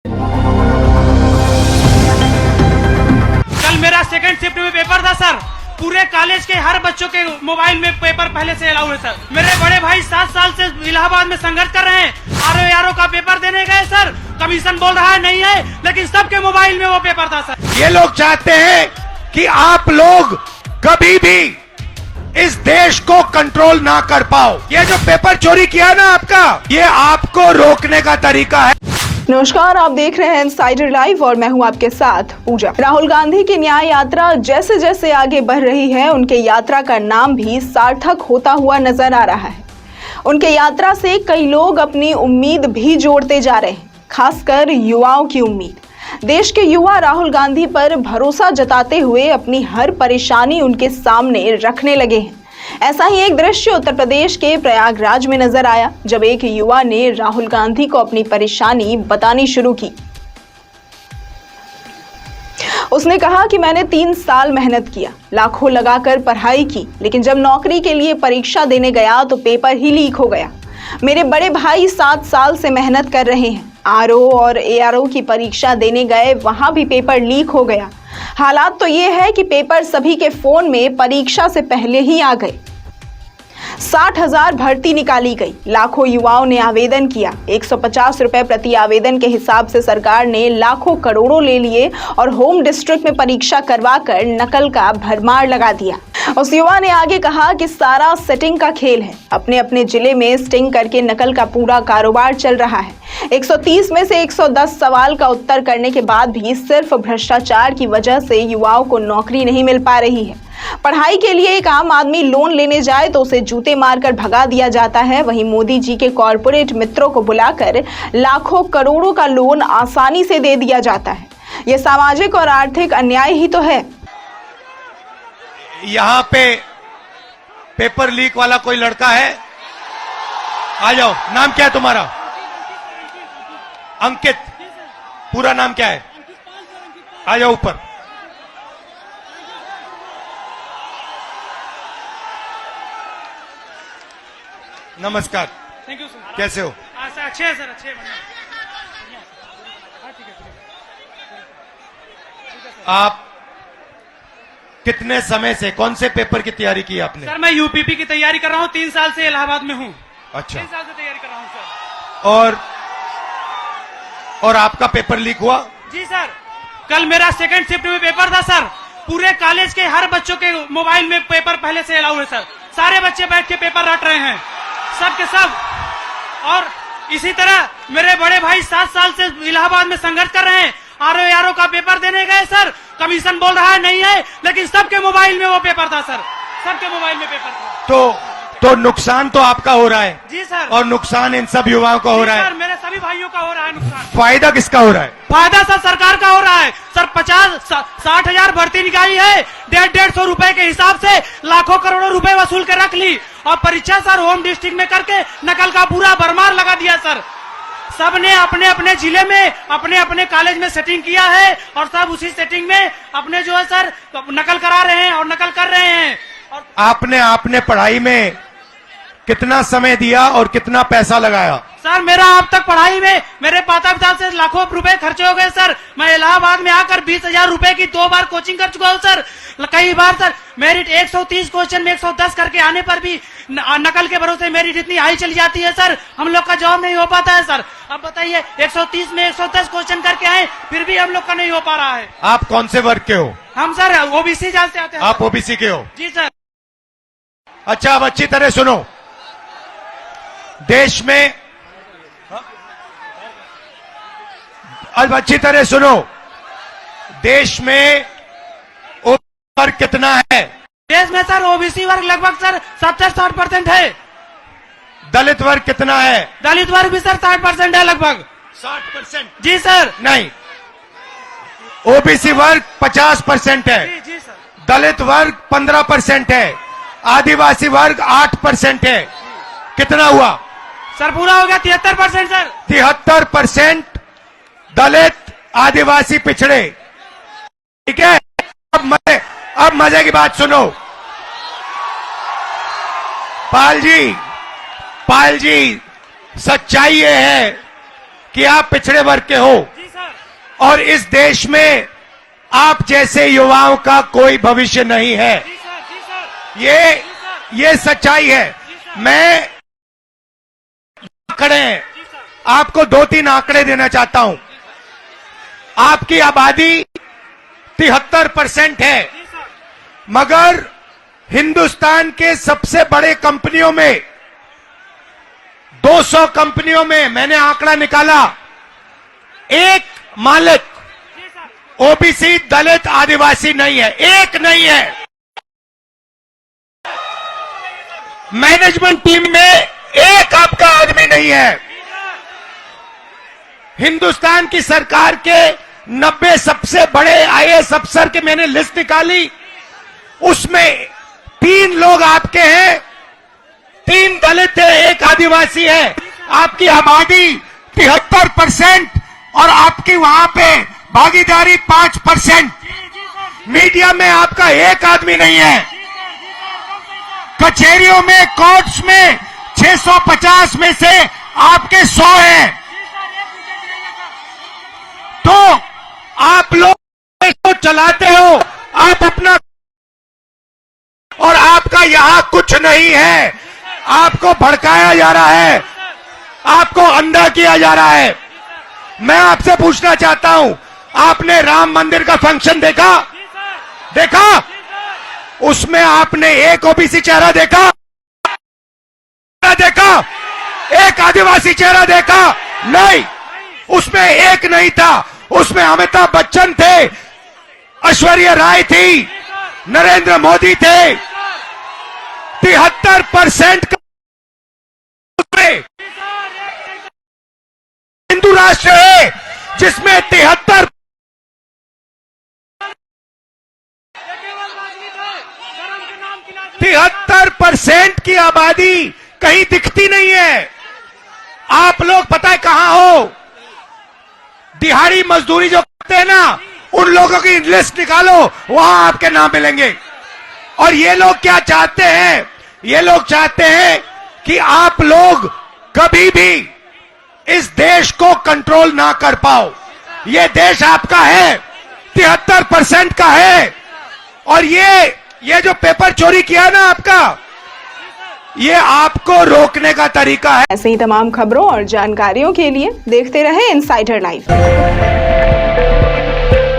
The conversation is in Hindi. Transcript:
कल मेरा सेकंड शिफ्ट में पेपर था सर। पूरे कॉलेज के हर बच्चों के मोबाइल में पेपर पहले से अलाउ है सर। मेरे बड़े भाई 7 साल से इलाहाबाद में संघर्ष कर रहे हैं। आरओ का पेपर देने गए सर, कमीशन बोल रहा है नहीं है, लेकिन सबके मोबाइल में वो पेपर था सर। ये लोग चाहते हैं कि आप लोग कभी भी इस देश को कंट्रोल ना कर पाओ। ये जो पेपर चोरी किया ना आपका, ये आपको रोकने का तरीका है। नमस्कार, आप देख रहे हैं इनसाइडर लाइव और मैं हूं आपके साथ पूजा। राहुल गांधी की न्याय यात्रा जैसे जैसे आगे बढ़ रही है, उनके यात्रा का नाम भी सार्थक होता हुआ नजर आ रहा है। उनके यात्रा से कई लोग अपनी उम्मीद भी जोड़ते जा रहे हैं, खासकर युवाओं की उम्मीद। देश के युवा राहुल गांधी पर भरोसा जताते हुए अपनी हर परेशानी उनके सामने रखने लगे हैं। ऐसा ही एक दृश्य उत्तर प्रदेश के प्रयागराज में नजर आया, जब एक युवा ने राहुल गांधी को अपनी परेशानी बतानी शुरू की। उसने कहा कि मैंने 3 साल मेहनत किया, लाखों लगाकर पढ़ाई की, लेकिन जब नौकरी के लिए परीक्षा देने गया तो पेपर ही लीक हो गया। मेरे बड़े भाई 7 साल से मेहनत कर रहे हैं, आरओ और एआरओ की परीक्षा देने गए, वहां भी पेपर लीक हो गया। हालात तो ये है कि पेपर सभी के फोन में परीक्षा से पहले ही आ गए। 60,000 भर्ती निकाली गई, लाखों युवाओं ने आवेदन किया। 150 रुपए प्रति आवेदन के हिसाब से सरकार ने लाखों करोड़ों ले लिए और होम डिस्ट्रिक्ट में परीक्षा करवाकर नकल का भरमार लगा दिया। उस युवा ने आगे कहा कि सारा सेटिंग का खेल है। अपने अपने जिले में स्टिंग करके नकल का पूरा कारोबार चल रहा है। 130 में से 110 सवाल का उत्तर करने के बाद भी सिर्फ भ्रष्टाचार की वजह से युवाओं को नौकरी नहीं मिल पा रही है। पढ़ाई के लिए एक आम आदमी लोन लेने जाए तो उसे जूते मारकर भगा दिया जाता है। वहीं मोदी जी के कॉरपोरेट मित्रों को बुलाकर लाखों करोड़ों का लोन आसानी से दे दिया जाता है। यह सामाजिक और आर्थिक अन्याय ही तो है। यहां पे पेपर लीक वाला कोई लड़का है? आ जाओ। नाम क्या है तुम्हारा? अंकित। पूरा नाम क्या है? आ जाओ ऊपर। नमस्कार। Thank you sir. कैसे हो? सर अच्छे हैं सर, अच्छे हैं। आप कितने समय से कौन से पेपर की तैयारी की आपने? सर मैं यूपीपी की तैयारी कर रहा हूँ, 3 साल से इलाहाबाद में हूँ। अच्छा। 3 साल से तैयारी कर रहा हूँ सर। और आपका पेपर लीक हुआ? जी सर, कल मेरा सेकंड शिफ्ट में पेपर था सर। पूरे कॉलेज के हर बच्चों के मोबाइल में पेपर पहले से अलाउ है सर। सारे बच्चे बैठ के पेपर रट रहे हैं, सब के सब। और इसी तरह मेरे बड़े भाई 7 साल से इलाहाबाद में संघर्ष कर रहे हैं। आरओ का पेपर देने गए सर, कमीशन बोल रहा है नहीं है, लेकिन सबके मोबाइल में वो पेपर था सर। सबके मोबाइल में पेपर था। तो नुकसान तो आपका हो रहा है। जी सर। और नुकसान इन सब युवाओं का हो रहा है। सर मेरे सभी भाइयों का हो रहा है नुकसान। फायदा किसका हो रहा है? फायदा सर सरकार का हो रहा है सर। 50-60,000 भर्ती निकाली है, 150 रुपए के हिसाब से लाखों करोड़ों रुपए वसूल कर रख ली, और परीक्षा सर होम डिस्ट्रिक्ट में करके नकल का पूरा भरमार लगा दिया सर। सबने अपने अपने जिले में अपने अपने कॉलेज में सेटिंग किया है, और सब उसी सेटिंग में अपने जो है सर नकल करा रहे हैं और नकल कर रहे हैं। और आपने पढ़ाई में कितना समय दिया और कितना पैसा लगाया? सर मेरा अब तक पढ़ाई में मेरे माता पिता से लाखों रुपए खर्चे हो गए सर। मैं इलाहाबाद में आकर 20,000 रुपए की 2 बार कोचिंग कर चुका हूँ सर। कई बार सर मेरिट 130 क्वेश्चन में 110 करके आने पर भी नकल के भरोसे मेरिट इतनी हाई चली जाती है सर, हम लोग का जॉब नहीं हो पाता है सर। अब बताइए, 130 में 110 क्वेश्चन करके आए, फिर भी हम लोग का नहीं हो पा रहा है। आप कौन से वर्ग के हो? हम सर ओबीसी जाल से आते हैं। आप ओबीसी के हो? जी सर। अच्छा, अब अच्छी तरह सुनो। देश में अब अच्छी तरह सुनो, देश में ओबीसी वर्ग कितना है? देश में सर ओबीसी वर्ग लगभग सर 70-60% है। दलित वर्ग कितना है? दलित वर्ग भी सर 60% है लगभग। 60%? जी सर। नहीं, ओबीसी वर्ग 50% है। जी जी सर। दलित वर्ग 15% है। आदिवासी वर्ग 8% है। कितना हुआ सर? पूरा हो गया 73% सर। 73% दलित, आदिवासी, पिछड़े। ठीक है। अब मजे की बात सुनो। पाल जी, सच्चाई ये है कि आप पिछड़े वर्ग के हो। जी सर। और इस देश में आप जैसे युवाओं का कोई भविष्य नहीं है। ये सच्चाई है। मैं आंकड़े आपको 2-3 आंकड़े देना चाहता हूं। आपकी आबादी 73% है, मगर हिंदुस्तान के सबसे बड़े कंपनियों में 200 कंपनियों में मैंने आंकड़ा निकाला, एक मालिक ओबीसी, दलित, आदिवासी नहीं है, एक नहीं है। मैनेजमेंट टीम में एक आपका आदमी नहीं है। हिंदुस्तान की सरकार के 90 सबसे बड़े आईएएस अफसर के मैंने लिस्ट निकाली, उसमें 3 लोग आपके हैं, 3 दलित है, एक आदिवासी है। आपकी आबादी 73% और आपकी वहां पे भागीदारी 5%। मीडिया में आपका एक आदमी नहीं है। कचहरियों में, कोर्ट्स में 650 में से आपके 100 हैं। तो आप लोग तो चलाते हो, आप अपना, और आपका यहां कुछ नहीं है। आपको भड़काया जा रहा है, आपको अंधा किया जा रहा है। मैं आपसे पूछना चाहता हूं, आपने राम मंदिर का फंक्शन देखा? उसमें आपने एक ओबीसी चेहरा देखा? एक आदिवासी चेहरा देखा? नहीं, उसमें एक नहीं था। उसमें अमिताभ बच्चन थे, ऐश्वर्या राय थी, नरेंद्र मोदी थे। 73% हिंदू राष्ट्र है जिसमें 73% की आबादी कहीं दिखती नहीं है। आप लोग पता है कहां हो? दिहाड़ी मजदूरी जो करते हैं ना, उन लोगों की लिस्ट निकालो, वहां आपके नाम मिलेंगे। और ये लोग क्या चाहते हैं? ये लोग चाहते हैं कि आप लोग कभी भी इस देश को कंट्रोल ना कर पाओ। ये देश आपका है, 73% का है। और ये जो पेपर चोरी किया ना आपका, ये आपको रोकने का तरीका है। ऐसे ही तमाम खबरों और जानकारियों के लिए देखते रहे इनसाइडर लाइव।